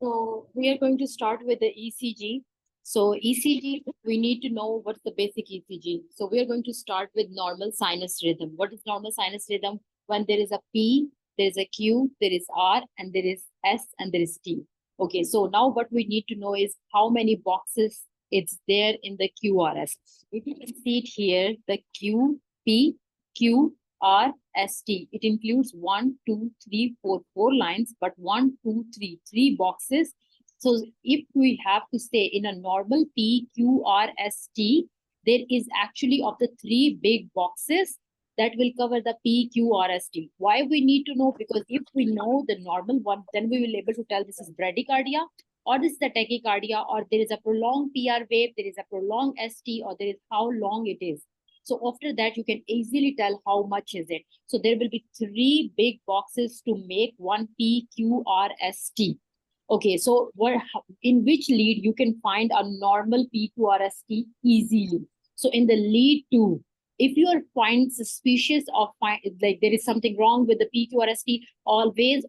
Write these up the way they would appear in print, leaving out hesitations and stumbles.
So we are going to start with the ECG. So ECG, we need to know what's the basic ECG. So we are going to start with normal sinus rhythm. What is normal sinus rhythm? When there is a P, there is a Q, there is R, and there is S, and there is T. Okay, so now what we need to know is how many boxes it's there in the QRS. If you can see it here, the Q, P, Q, R, S, T. It includes 1, 2, 3, 4, 4 lines, but 1, 2, 3, 3 boxes. So if we have to say in a normal P, Q, R, S, T, there is actually of the 3 big boxes that will cover the P, Q, R, S, T. Why we need to know? Because if we know the normal one, then we will be able to tell this is bradycardia, or this is the tachycardia, or there is a prolonged PR wave, there is a prolonged ST, or there is how long it is. So after that, you can easily tell how much is it. So there will be 3 big boxes to make one PQRST. Okay, so in which lead you can find a normal PQRST easily. So in the lead 2, if you are find suspicious of like there is something wrong with the PQRST, always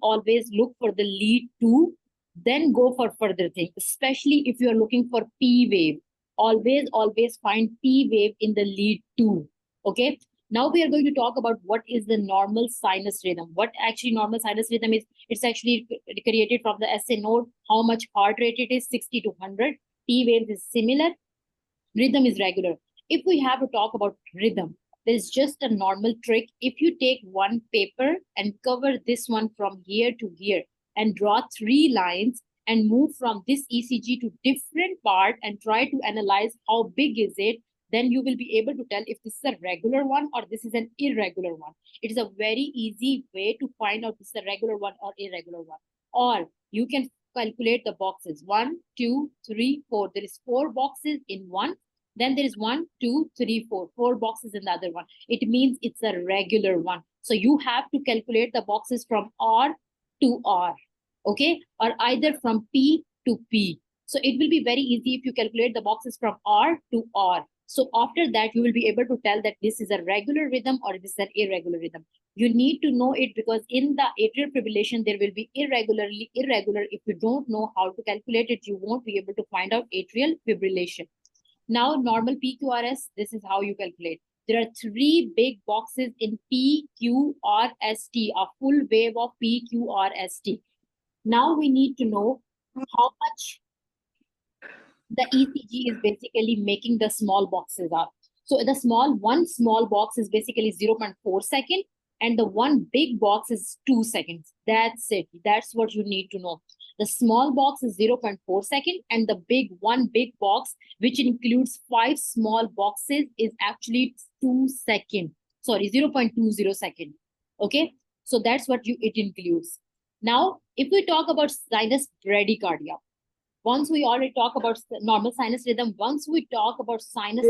look for the lead 2, then go for further thing, especially if you are looking for P wave. Always find P wave in the lead 2. Okay. Now we are going to talk about what is the normal sinus rhythm. What actually normal sinus rhythm is? It's actually created from the SA node. How much heart rate it is? 60 to 100. P waves is similar. Rhythm is regular. If we have to talk about rhythm, there's just a normal trick. If you take one paper and cover this one from here to here and draw 3 lines and move from this ECG to different part and try to analyze how big is it, then you will be able to tell if this is a regular one or this is an irregular one. It is a very easy way to find out if this is a regular one or irregular one. Or you can calculate the boxes. 1, 2, 3, 4. There is 4 boxes in one. Then there is 1, 2, 3, 4. 4 boxes in the other one. It means it's a regular one. So you have to calculate the boxes from R to R. Okay, or either from P to P. So it will be very easy if you calculate the boxes from R to R. So after that, you will be able to tell that this is a regular rhythm or this is an irregular rhythm. You need to know it because in the atrial fibrillation, there will be irregular. If you don't know how to calculate it, you won't be able to find out atrial fibrillation. Now, normal PQRS, this is how you calculate. There are 3 big boxes in PQRST, a full wave of PQRST. Now we need to know how much the ECG is basically making the small boxes up. So one small box is basically 0.4 second, and the one big box is 2 seconds. That's it. That's what you need to know. The small box is 0.4 second, and the one big box, which includes 5 small boxes, is actually 2 second. Sorry, 0.20 second. Okay, so that's what it includes. Now, if we talk about sinus bradycardia, once we already talk about normal sinus rhythm, once we talk about sinus,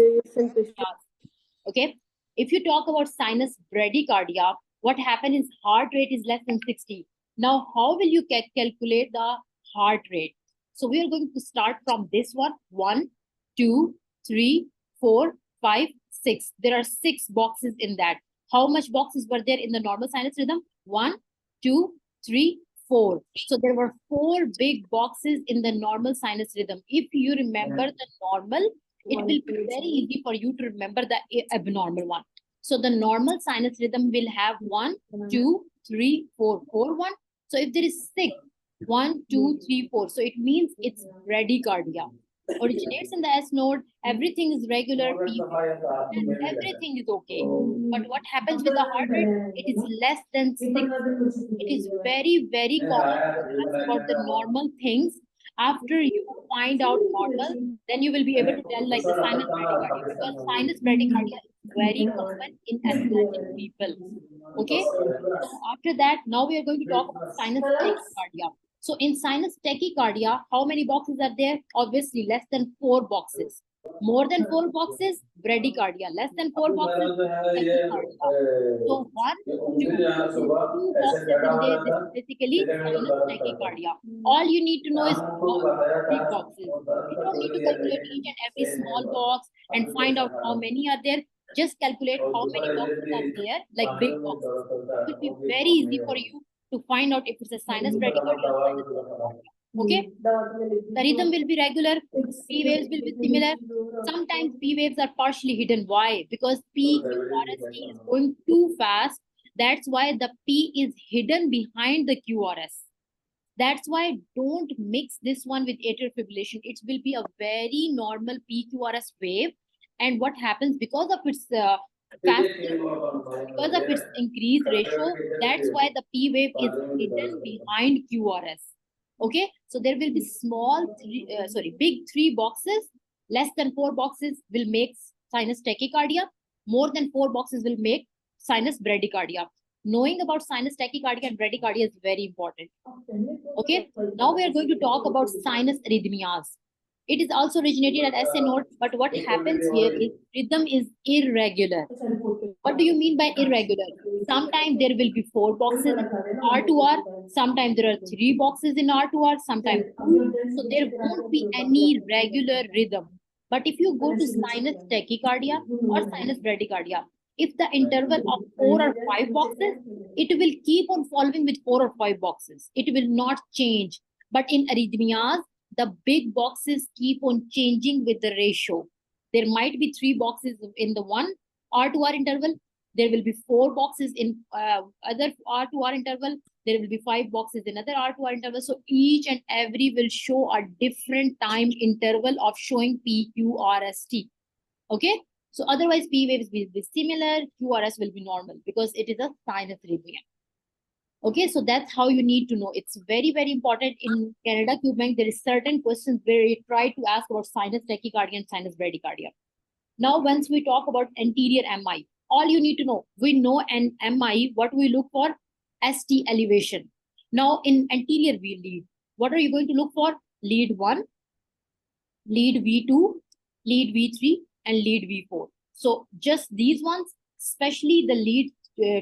okay, if you talk about sinus bradycardia, what happens is heart rate is less than 60. Now, how will you calculate the heart rate? So we are going to start from this one. 1, 2, 3, 4, 5, 6. There are 6 boxes in that. How much boxes were there in the normal sinus rhythm? 1, 2, 3, 4. So there were 4 big boxes in the normal sinus rhythm. If you remember the normal, it will be very easy for you to remember the abnormal one. So the normal sinus rhythm will have 1, 2, 3, 4, 4, 1. So if there is 6, 1, 2, 3, 4. So it means it's bradycardia. Originates in the S node, everything is regular, and everything is okay. But what happens with the heart rate? It is less than 6. It is very common to ask about the normal things. After you find out normal, then you will be able to tell like the sinus bradycardia, because sinus bradycardia is very common in athletic people. Okay. So after that, now we are going to talk about sinus tachycardia. So in sinus tachycardia, how many boxes are there? Obviously less than 4 boxes. More than 4 boxes, bradycardia. Less than 4 boxes, tachycardia. So 1, 2 boxes in there. This is basically sinus tachycardia. All you need to know is how big boxes. You don't need to calculate each and every small box and find out how many are there. Just calculate how many boxes are there, like big boxes. It will be very easy for you to find out if it's a sinus bradycardia or sinus tachycardia. Okay, the rhythm will be regular, P waves will be similar. Sometimes P waves are partially hidden. Why? Because PQRST is going too fast. That's why the P is hidden behind the QRS. That's why don't mix this one with atrial fibrillation. It will be a very normal PQRS wave. And what happens because of its because of its increased ratio, that's why the P wave is hidden behind QRS. Okay, so there will be big 3 boxes. Less than 4 boxes will make sinus tachycardia. More than 4 boxes will make sinus bradycardia. Knowing about sinus tachycardia and bradycardia is very important. Okay, now we are going to talk about sinus arrhythmias. It is also originated at SA node, but what happens here is rhythm is irregular. What do you mean by irregular? Sometimes there will be 4 boxes in R2R, sometimes there are 3 boxes in R2R, sometimes 2. So there won't be any regular rhythm. But if you go to sinus tachycardia or sinus bradycardia, if the interval of 4 or 5 boxes, it will keep on following with 4 or 5 boxes. It will not change. But in arrhythmias, the big boxes keep on changing with the ratio. There might be 3 boxes in the one R2R interval. There will be 4 boxes in other R2R interval. There will be 5 boxes in other R2R interval. So each and every will show a different time interval of showing PQRST. Okay. So otherwise P waves will be similar. QRS will be normal because it is a sinus arrhythmia. Okay, so that's how you need to know. It's very, very important. In Canada Q Bank, there is certain questions where you try to ask about sinus tachycardia and sinus bradycardia. Now, once we talk about anterior MI, all you need to know, we know an MI, what we look for, ST elevation. Now, in anterior lead, what are you going to look for? Lead 1, lead V2, lead V3, and lead V4. So just these ones, especially the lead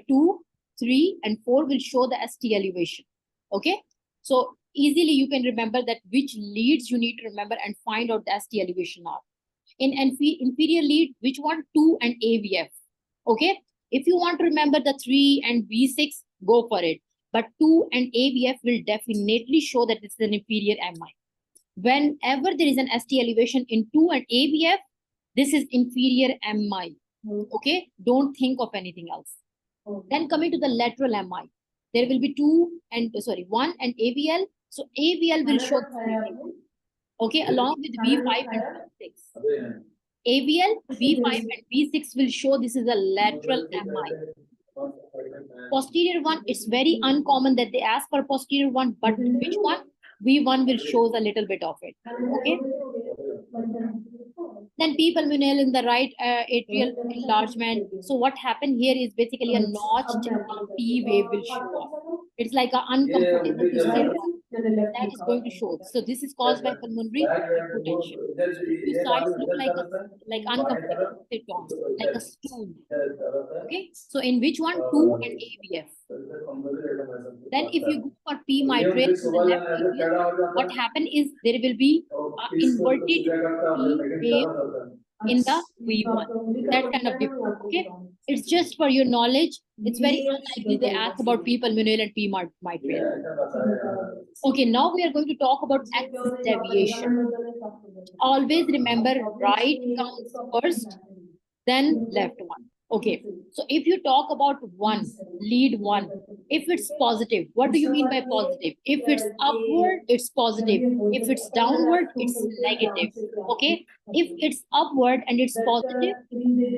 2, 3, and 4 will show the ST elevation. Okay, so easily you can remember that which leads you need to remember and find out the ST elevation are. In inferior lead, which one? 2 and AVF. Okay, if you want to remember the 3 and V6, go for it. But 2 and AVF will definitely show that this is an inferior MI. Whenever there is an ST elevation in 2 and AVF, this is inferior MI. Okay, don't think of anything else. Then coming to the lateral MI, there will be 1 and AVL. So AVL will show okay, along with V5 and V6. AVL, V5 and V6 will show this is a lateral MI. Posterior one, it's very uncommon that they ask for posterior one, but which one? V1 will show a little bit of it. Okay. Then P pulmonale in the right atrial enlargement. So what happened here is basically a notched P wave will show up. It's like an uncomfortable to sit on. That is going to show. So this is caused by pulmonary hypertension. Two sides look like uncomfortable to sit on, like a stool. Okay. So in which one? 2 and AVF. Then if you go for P mitral to the left atrial, what happened is there will be inverted P wave in the V1. That kind of difference. Okay. It's just for your knowledge. It's very unlikely they ask about P pulmonale and P mitral. Okay, now we are going to talk about axis deviation. Always remember right comes first, then left one. Okay, so if you talk about lead 1, if it's positive, what do you mean by positive? If it's upward, it's positive. If it's downward, it's negative. Okay, if it's upward and it's positive, okay,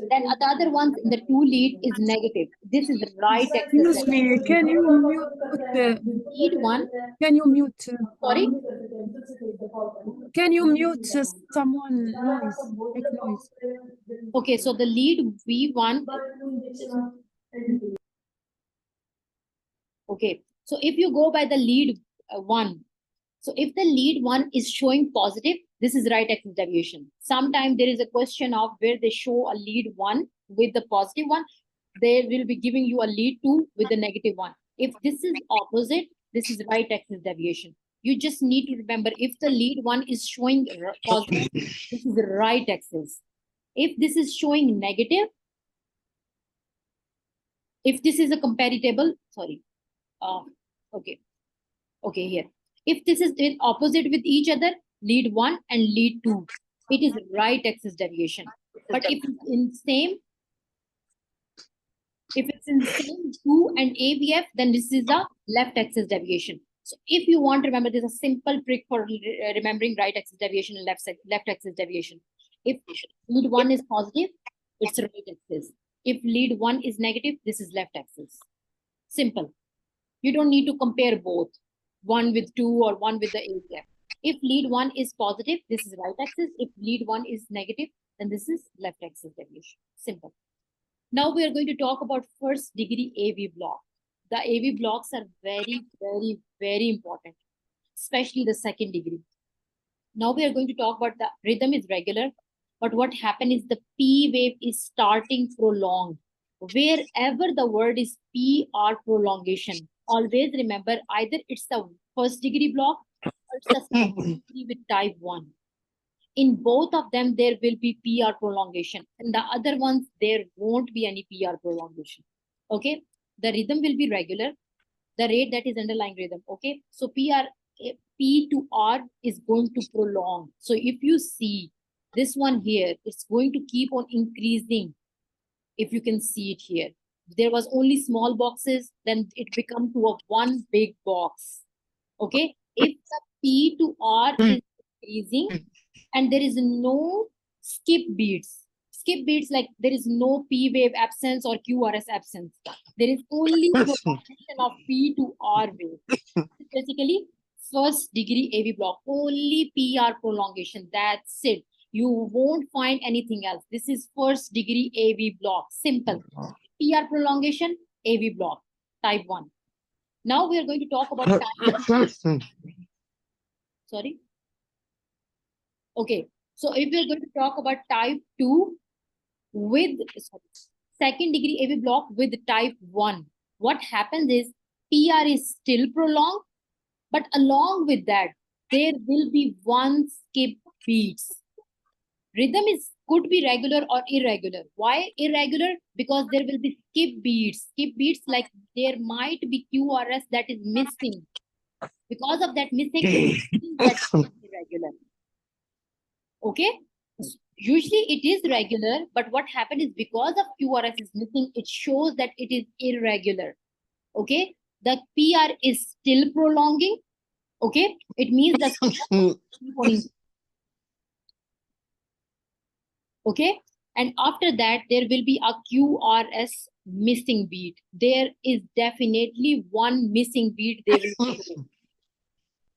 then the other one in the 2 lead is negative. This is the right axis. Excuse me, can you mute lead 1? Can you mute? Sorry? Can you mute someone noise? Make noise. Okay, so the lead V1. Okay, so if you go by the lead 1, so if the lead 1 is showing positive, this is right axis deviation. Sometimes there is a question of where they show a lead 1 with the positive one, they will be giving you a lead 2 with the negative one. If this is opposite, this is right axis deviation. You just need to remember if the lead 1 is showing positive, this is the right axis. If this is showing negative, if this is a comparable, sorry. Okay, here. If this is in opposite with each other, lead 1 and lead 2, it is right axis deviation. But if it's in same, if it's in same 2 and AVF, then this is the left axis deviation. So if you want to remember, there's a simple trick for remembering right axis deviation and left axis deviation. If lead 1 is positive, it's right axis. If lead 1 is negative, this is left axis. Simple. You don't need to compare both, one with 2 or one with the AVF. If lead 1 is positive, this is right axis. If lead 1 is negative, then this is left axis deviation. Simple. Now we are going to talk about first degree AV block. The AV blocks are very, very, very important, especially the second degree. Now we are going to talk about the rhythm is regular, but what happened is the P wave is starting prolonged. Wherever the word is PR prolongation, always remember either it's the first degree block or it's the second degree with type 1. In both of them, there will be PR prolongation. And the other ones, there won't be any PR prolongation. Okay? The rhythm will be regular. The rate that is underlying rhythm. Okay? So P to R is going to prolong. So if you see this one here, it's going to keep on increasing. If you can see it here. If there was only small boxes, then it becomes to a one big box. Okay? If the P to R is increasing, and there is no skip beats. Skip beats, like there is no P wave absence or QRS absence. There is only prolongation of P to R wave. Basically, first degree AV block, only PR prolongation. That's it. You won't find anything else. This is first degree AV block. Simple. PR prolongation, AV block, type 1. Now we are going to talk about type. Sorry. Okay, so if we're going to talk about type 2 with second degree AV block with type 1, what happens is PR is still prolonged, but along with that, there will be one skip beats. Rhythm could be regular or irregular. Why irregular? Because there will be skip beats. Skip beats, like there might be QRS that is missing. Because of that missing, that's irregular. Okay, usually it is regular, but what happened is because of QRS is missing, it shows that it is irregular. Okay, the PR is still prolonging. Okay, it means that okay, and after that there will be a QRS missing beat. There is definitely one missing beat there will be.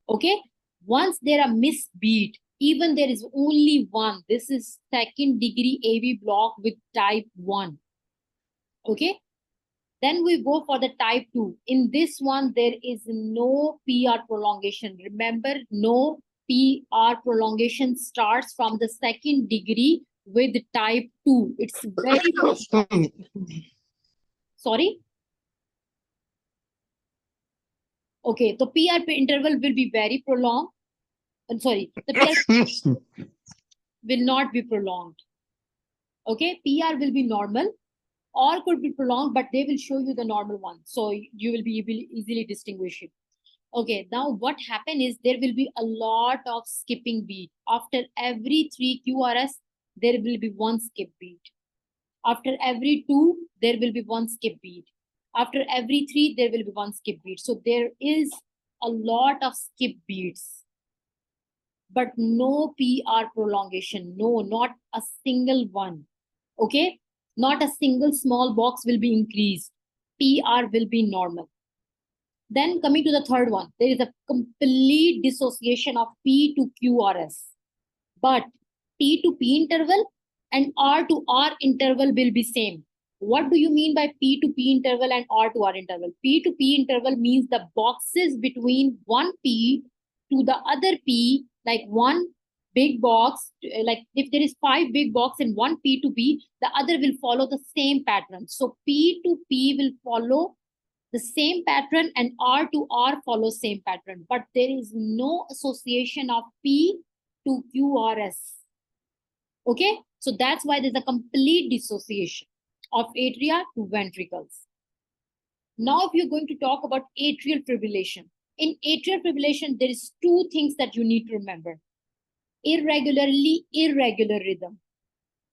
Okay, once there are missed beat, even there is only one, this is second degree AV block with type 1. Okay, then we go for the type 2. In this one, there is no PR prolongation. Remember, no PR prolongation starts from the second degree with type 2. It's very sorry. Okay, the PR interval will be very prolonged. I'm sorry, the PR will not be prolonged. Okay, PR will be normal or could be prolonged, but they will show you the normal one. So you will be able easily distinguish it. Okay, now what happened is there will be a lot of skipping beat. After every 3 QRS, there will be one skip beat. After every 2, there will be one skip beat. After every 3, there will be one skip beat. So there is a lot of skip beats, but no PR prolongation. No, not a single one. Okay, not a single small box will be increased. PR will be normal. Then coming to the third one, there is a complete dissociation of P to QRS. But P to P interval and R to R interval will be same. What do you mean by P to P interval and R to R interval? P to P interval means the boxes between one P to the other P, like one big box, like if there is 5 big box in one P to P, the other will follow the same pattern. So P to P will follow the same pattern and R to R follows same pattern, but there is no association of P to QRS. Okay, so that's why there's a complete dissociation of atria to ventricles. Now, if you're going to talk about atrial fibrillation, In atrial fibrillation, there is two things that you need to remember. Irregular rhythm.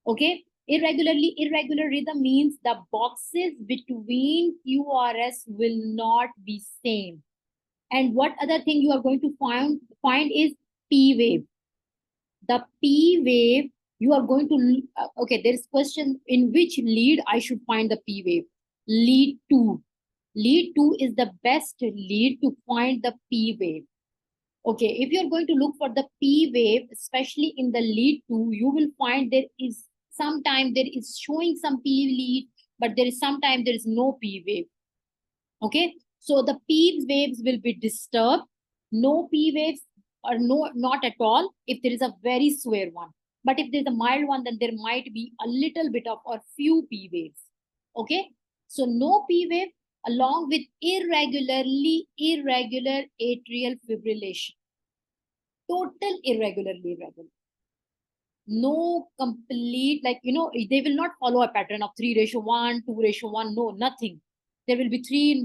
Okay? Irregular rhythm means the boxes between QRS will not be same. And what other thing you are going to find is P wave. The P wave, you are going to, okay, there is question in which lead I should find the P wave. Lead 2. Lead 2 is the best lead to find the P wave. Okay, if you're going to look for the P wave, especially in the lead 2, you will find there is sometime there is showing some P lead, but there is sometime there is no P wave. Okay, so the P waves will be disturbed. No P waves or no, not at all if there is a very severe one. But if there's a mild one, then there might be a little bit of or few P waves. Okay, so no P wave along with irregular atrial fibrillation. Total irregular. No complete, like, they will not follow a pattern of 3:1, 2:1. No, nothing. There will be 3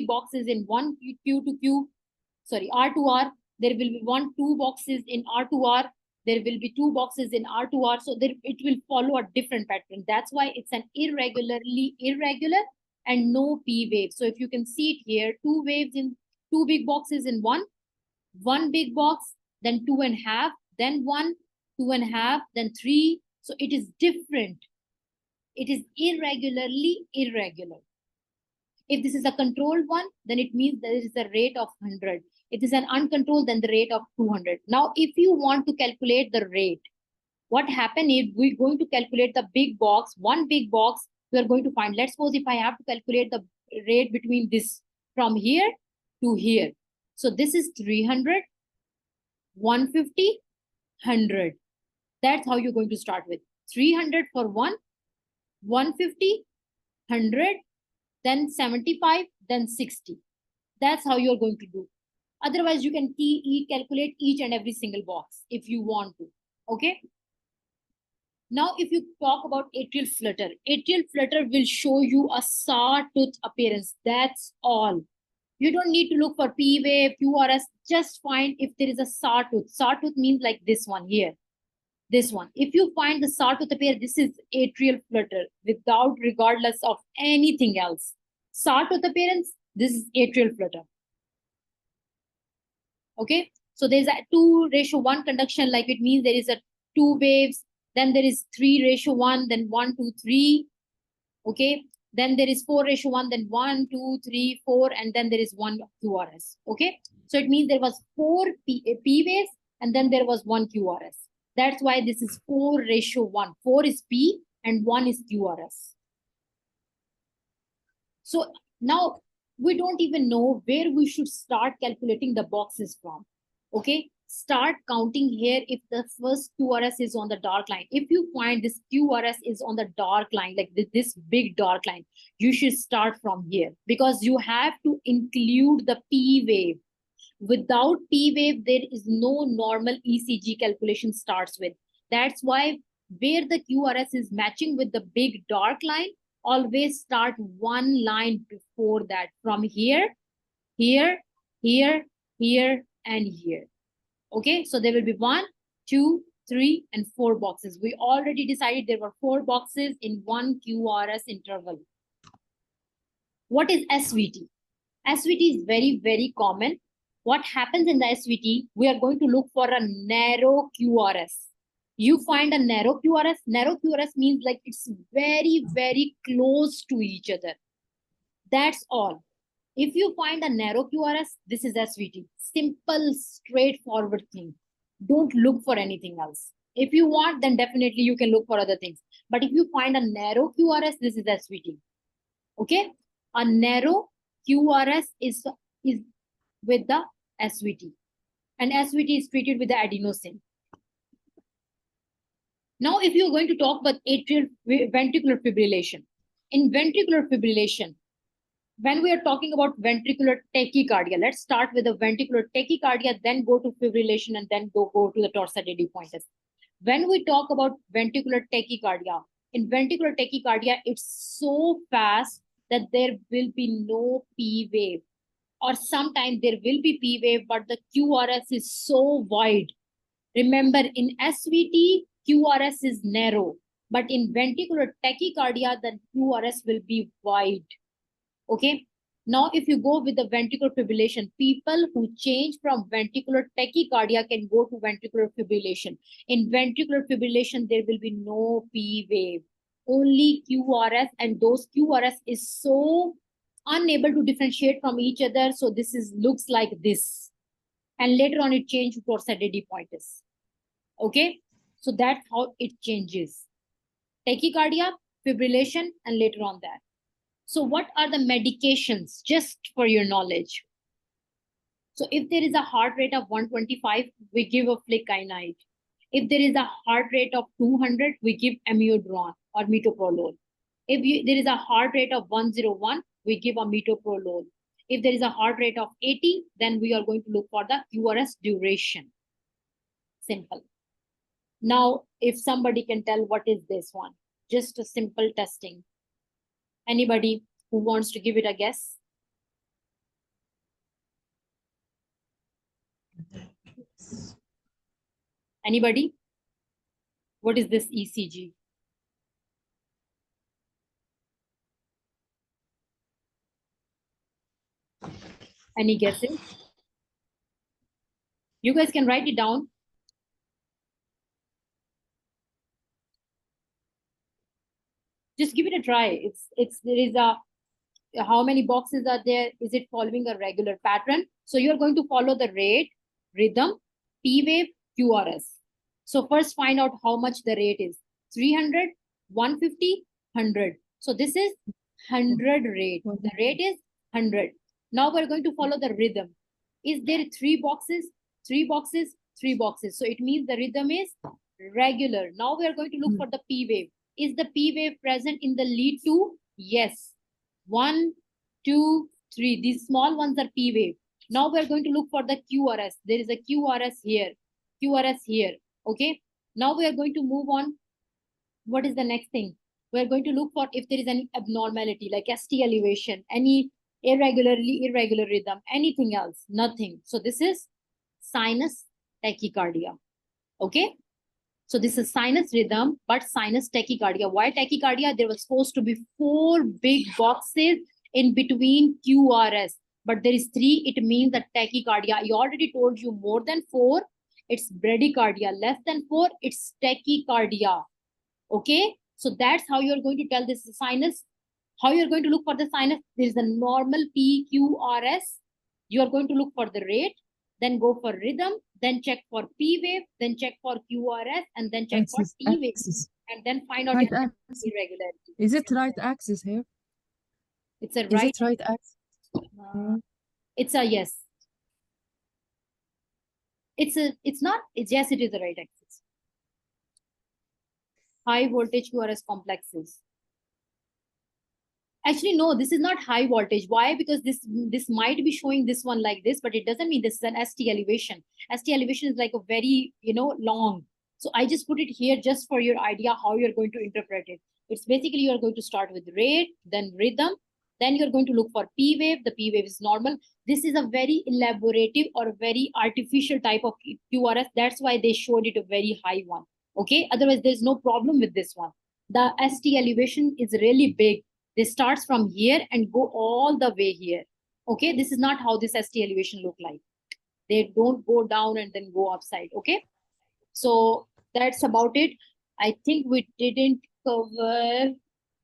boxes in one Q to Q, sorry, R to R. There will be 2 boxes in R to R. There will be 2 boxes in R to R. So it will follow a different pattern. That's why it's an irregular and no P wave. So if you can see it here, 2 waves in 2 big boxes in one big box, then 2.5, then 1, 2.5, then 3. So it is different. It is irregular. If this is a controlled one, then it means there is a rate of 100. If it is an uncontrolled, then the rate of 200. Now, if you want to calculate the rate, what happen is we're going to calculate the big box. One big box, we are going to find. Let's suppose if I have to calculate the rate between this from here to here. So this is 300, 150, 100. That's how you're going to start with. 300 for 1, 150, 100, then 75, then 60. That's how you're going to do. Otherwise, you can calculate each and every single box if you want to. Okay. Now, if you talk about atrial flutter will show you a sawtooth appearance. That's all. You don't need to look for P wave, QRS. Just find if there is a sawtooth. Sawtooth means like this one here. This one. If you find the sawtooth appear, this is atrial flutter regardless of anything else. Sawtooth appearance, this is atrial flutter. Okay. So there's a 2:1 conduction, like it means there is a 2 waves. Then there is 3:1, then 1, 2, 3. Okay. Then there is 4:1, then 1, 2, 3, 4, and then there is 1 QRS. Okay. So it means there was 4 P waves, and then there was 1 QRS. That's why this is 4:1. 4 is P and 1 is QRS. So now we don't even know where we should start calculating the boxes from. Okay. Start counting here if the first QRS is on the dark line. If you find this QRS is on the dark line, like this big dark line, you should start from here because you have to include the P wave. Without P wave, there is no normal ECG calculation starts with. That's why where the QRS is matching with the big dark line, always start one line before that from here, here, here, here, and here. Okay, so there will be 1, 2, 3, and 4 boxes. We already decided there were 4 boxes in 1 QRS interval. What is SVT? SVT is very, very common. What happens in the SVT? We are going to look for a narrow QRS. You find a narrow QRS. Narrow QRS means like it's very, very close to each other. That's all. If you find a narrow QRS, this is SVT. Simple, straightforward thing. Don't look for anything else. If you want, then definitely you can look for other things. But if you find a narrow QRS, this is SVT. Okay? A narrow QRS is with the SVT. And SVT is treated with the adenosine. Now, if you're going to talk about ventricular fibrillation. In ventricular fibrillation, when we are talking about ventricular tachycardia, let's start with the ventricular tachycardia, then go to fibrillation, and then go to the torsades pointes. When we talk about ventricular tachycardia, in ventricular tachycardia, it's so fast that there will be no P wave. or sometimes there will be P wave, but the QRS is so wide. Remember, in SVT, QRS is narrow, but in ventricular tachycardia, the QRS will be wide. Okay. Now, if you go with the ventricular fibrillation, people who change from ventricular tachycardia can go to ventricular fibrillation. In ventricular fibrillation, there will be no P wave, only QRS, and those QRS is so unable to differentiate from each other. So this is looks like this. And later on, it changed for Saturday pointus. Okay. So that's how it changes. Tachycardia, fibrillation, and later on that. So what are the medications, just for your knowledge? So if there is a heart rate of 125, we give a flecainide. If there is a heart rate of 200, we give amiodarone or metoprolol. If there is a heart rate of 101, we give a metoprolol. If there is a heart rate of 80, then we are going to look for the QRS duration. Simple. Now, if somebody can tell what is this one, just a simple testing. Anybody who wants to give it a guess? Anybody? What is this ECG? Any guesses? You guys can write it down. Just give it a try. There is a, how many boxes are there? Is it following a regular pattern? So you're going to follow the rate, rhythm, P wave, QRS. So first find out how much the rate is. 300, 150, 100. So this is 100 rate. The rate is 100. Now we're going to follow the rhythm. Is there 3 boxes, 3 boxes, 3 boxes? So it means the rhythm is regular. Now we are going to look for the P wave. Is the P wave present in the lead 2? Yes. 1, 2, 3. These small ones are P wave. Now we're going to look for the QRS. There is a QRS here, QRS here. Okay. Now we are going to move on. What is the next thing? We're going to look for if there is any abnormality like ST elevation, any irregular rhythm, anything else, nothing. So this is sinus tachycardia. Okay. So this is sinus rhythm, but sinus tachycardia. Why tachycardia? There was supposed to be 4 big boxes in between QRS, but there is 3. It means that tachycardia. I already told you more than 4, it's bradycardia. Less than 4, it's tachycardia. Okay. So that's how you're going to tell this sinus. How you're going to look for the sinus? There is a normal PQRS. You are going to look for the rate, then go for rhythm, then check for P wave, then check for QRS, and then check for T wave, and then find out if it's irregularity. Is it right axis here? It's a right. Is it right axis? It's a yes. It's not. It's yes. It is the right axis. High voltage QRS complexes. Actually, no, this is not high voltage. Why? Because this might be showing this one like this, but it doesn't mean this is an ST elevation. ST elevation is like a very, long. So I just put it here just for your idea how you're going to interpret it. It's basically you're going to start with rate, then rhythm, then you're going to look for P wave. The P wave is normal. This is a very elaborative or very artificial type of QRS. That's why they showed it a very high one. Okay. Otherwise, there's no problem with this one. The ST elevation is really big. This starts from here and go all the way here. Okay, this is not how this ST elevation look like. They don't go down and then go upside. Okay, so that's about it. I think we didn't cover.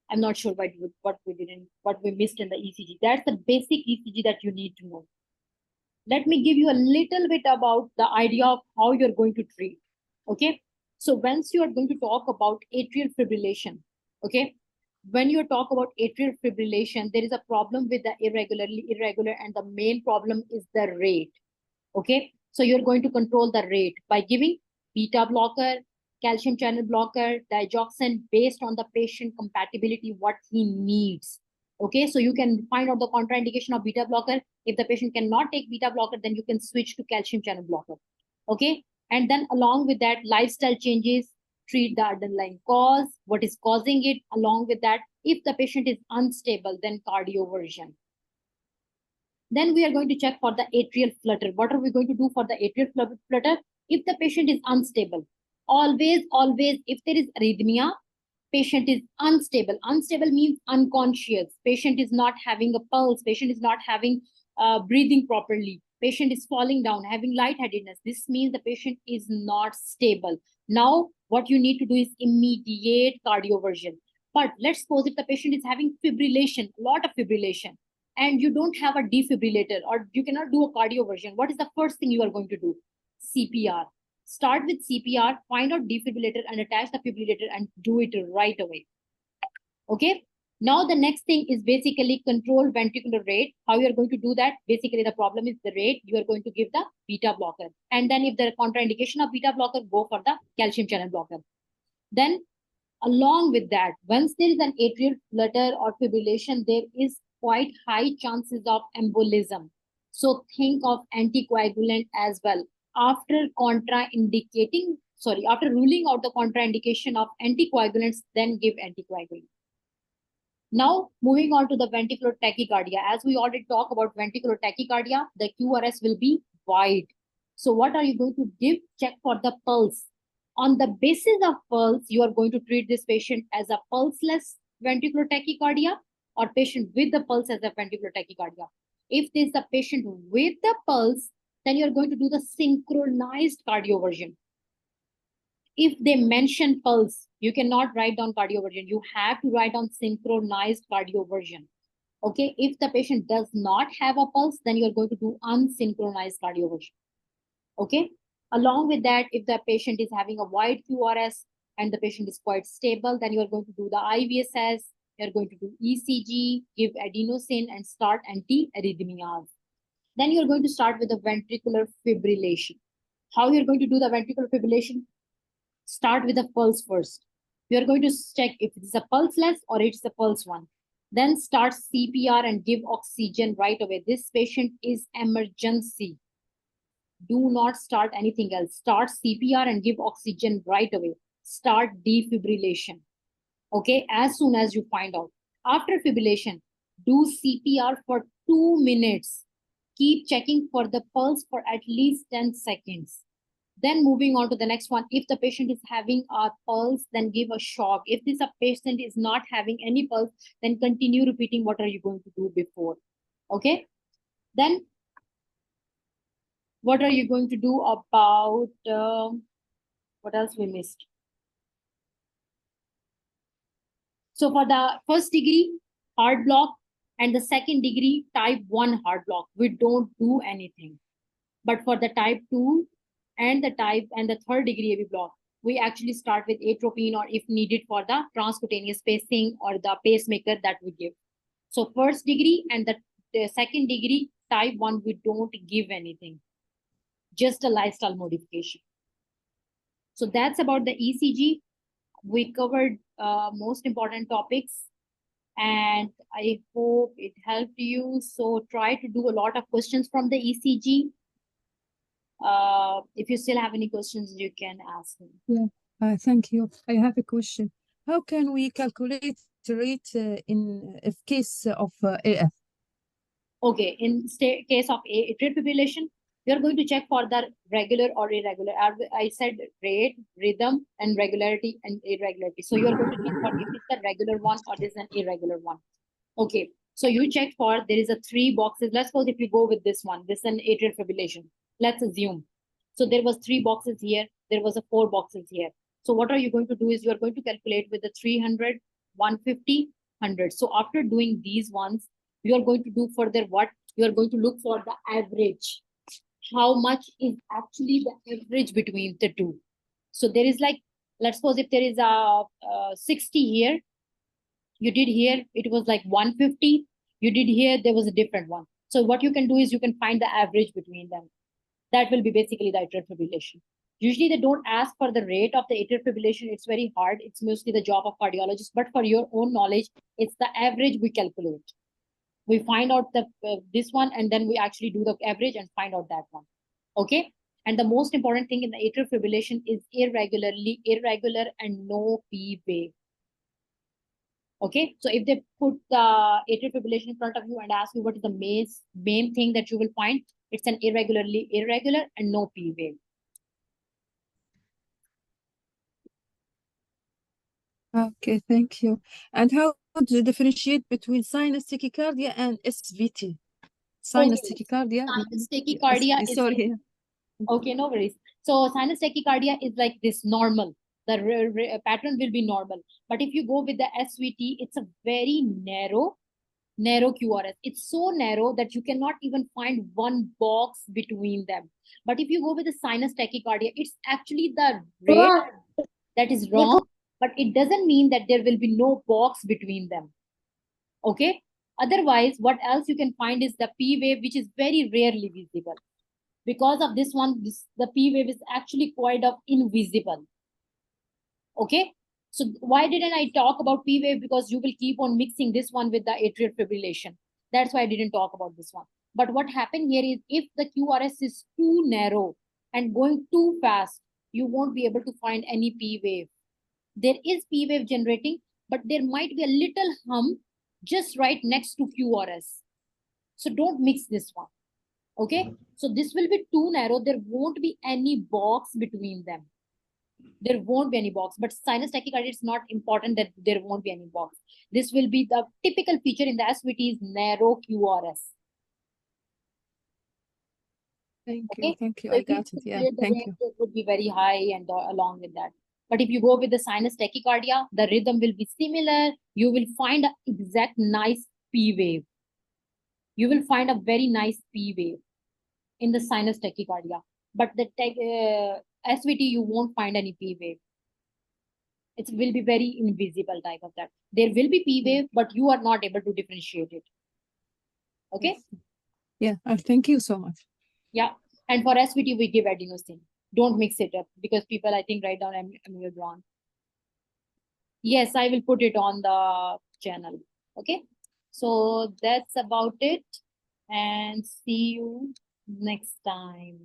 I'm not sure what we missed in the ECG. That's the basic ECG that you need to know. Let me give you a little bit about the idea of how you're going to treat. Okay, so once you are going to talk about atrial fibrillation, okay, when you talk about atrial fibrillation, there is a problem with the irregular, and the main problem is the rate. Okay, so you're going to control the rate by giving beta blocker, calcium channel blocker, digoxin based on the patient compatibility, what he needs. Okay, so you can find out the contraindication of beta blocker. If the patient cannot take beta blocker, then you can switch to calcium channel blocker. Okay, and then along with that, lifestyle changes, treat the underlying cause, what is causing it. Along with that, if the patient is unstable, then cardioversion. Then we are going to check for the atrial flutter. What are we going to do for the atrial flutter? If the patient is unstable, always, if there is arrhythmia, patient is unstable. Unstable means unconscious. Patient is not having a pulse. Patient is not having breathing properly. Patient is falling down, having lightheadedness. This means the patient is not stable. Now, what you need to do is immediate cardioversion. But let's suppose if the patient is having fibrillation, a lot of fibrillation, and you don't have a defibrillator or you cannot do a cardioversion, what is the first thing you are going to do? CPR. Start with CPR, find out defibrillator and attach the defibrillator and do it right away. Okay. Now the next thing is basically control ventricular rate. How you are going to do that? Basically the problem is the rate. You are going to give the beta blocker. And then if there is contraindication of beta blocker, go for the calcium channel blocker. Then along with that, once there is an atrial flutter or fibrillation, there is quite high chances of embolism. So think of anticoagulant as well. After contraindicating, after ruling out the contraindication of anticoagulants, then give anticoagulant. Now, moving on to the ventricular tachycardia. As we already talked about ventricular tachycardia, the QRS will be wide. So what are you going to give? Check for the pulse. On the basis of pulse, you are going to treat this patient as a pulseless ventricular tachycardia or patient with the pulse as a ventricular tachycardia. If this is a patient with the pulse, then you're going to do the synchronized cardioversion. If they mention pulse, you cannot write down cardioversion. You have to write down synchronized cardioversion. Okay, if the patient does not have a pulse, then you're going to do unsynchronized cardioversion. Okay, along with that, if the patient is having a wide QRS and the patient is quite stable, then you're going to do the IVSS, you're going to do ECG, give adenosine and start anti-arrhythmias. Then you're going to start with the ventricular fibrillation. How you're going to do the ventricular fibrillation? Start with the pulse first. We are going to check if it's a pulseless or it's a pulse one. Then start CPR and give oxygen right away. This patient is emergency. Do not start anything else. Start CPR and give oxygen right away. Start defibrillation. Okay, as soon as you find out. After fibrillation, do CPR for 2 minutes. Keep checking for the pulse for at least 10 seconds. Then moving on to the next one, if the patient is having a pulse, then give a shock. If this patient is not having any pulse, then continue repeating what are you going to do before. Okay. Then what are you going to do about, what else we missed? So for the first degree heart block and the second degree type 1 heart block, we don't do anything. But for the type 2, and the third degree AV block, we actually start with atropine or if needed for the transcutaneous pacing or the pacemaker that we give. So first degree and the second degree type 1, we don't give anything, just a lifestyle modification. So that's about the ECG. We covered most important topics and I hope it helped you. So try to do a lot of questions from the ECG. If you still have any questions, you can ask me. Yeah, thank you. I have a question. How can we calculate the rate in case of AF? Okay, in case of atrial fibrillation, you're going to check for the regular or irregular. I said rate, rhythm, and regularity and irregularity. So you're going to check for if it's a regular one or is an irregular one. Okay, so you check for there is a 3 boxes. Let's suppose if you go with this one, this is an atrial fibrillation. Let's assume. So there was 3 boxes here. There was a 4 boxes here. So what are you going to do is you're going to calculate with the 300, 150, 100. So after doing these ones, you are going to do further what? You are going to look for the average. How much is actually the average between the two? So there is like, let's suppose if there is a 60 here, you did here, it was like 150. You did here, there was a different one. So what you can do is you can find the average between them. That will be basically the atrial fibrillation. Usually they don't ask for the rate of the atrial fibrillation. It's very hard. It's mostly the job of cardiologists. But for your own knowledge, it's the average we calculate. We find out the this one and then we actually do the average and find out that one. Okay. And the most important thing in the atrial fibrillation is irregular and no P wave. Okay, so if they put the atrial fibrillation in front of you and ask you what is the main thing that you will find, it's an irregular and no P wave. Okay, thank you. And how do you differentiate between sinus tachycardia and SVT? Sinus Okay, tachycardia and sinus tachycardia is sorry. okay, no worries. So sinus tachycardia is like this normal. The pattern will be normal. But if you go with the SVT, it's a very narrow QRS. It's so narrow that you cannot even find one box between them. But if you go with the sinus tachycardia, it's actually the rate that is wrong, but it doesn't mean that there will be no box between them. Okay. Otherwise, what else you can find is the P wave, which is very rarely visible. Because of this one, the P wave is actually quite of invisible. Okay. So why didn't I talk about P wave? Because you will keep on mixing this one with the atrial fibrillation. That's why I didn't talk about this one. But what happened here is if the QRS is too narrow and going too fast, you won't be able to find any P wave. There is P wave generating, but there might be a little hum just right next to QRS. So don't mix this one. Okay. So this will be too narrow. There won't be any box between them. There won't be any box, but sinus tachycardia, it's not important that there won't be any box. This will be the typical feature in the SVT is narrow QRS. Thank Okay? you, thank you. So I if you got it. Yeah, compare the thank range, you. it would be very high and along with that. But if you go with the sinus tachycardia, the rhythm will be similar. You will find an exact nice P wave. You will find a very nice P wave in the sinus tachycardia. But the SVT, you won't find any P wave. It will be very invisible type of that. There will be P wave, but you are not able to differentiate it. Okay? Yes. Yeah, thank you so much. Yeah. And for SVT, we give adenosine. Don't mix it up because people, I think, write down amiodarone. Yes, I will put it on the channel. Okay. So that's about it. And see you next time.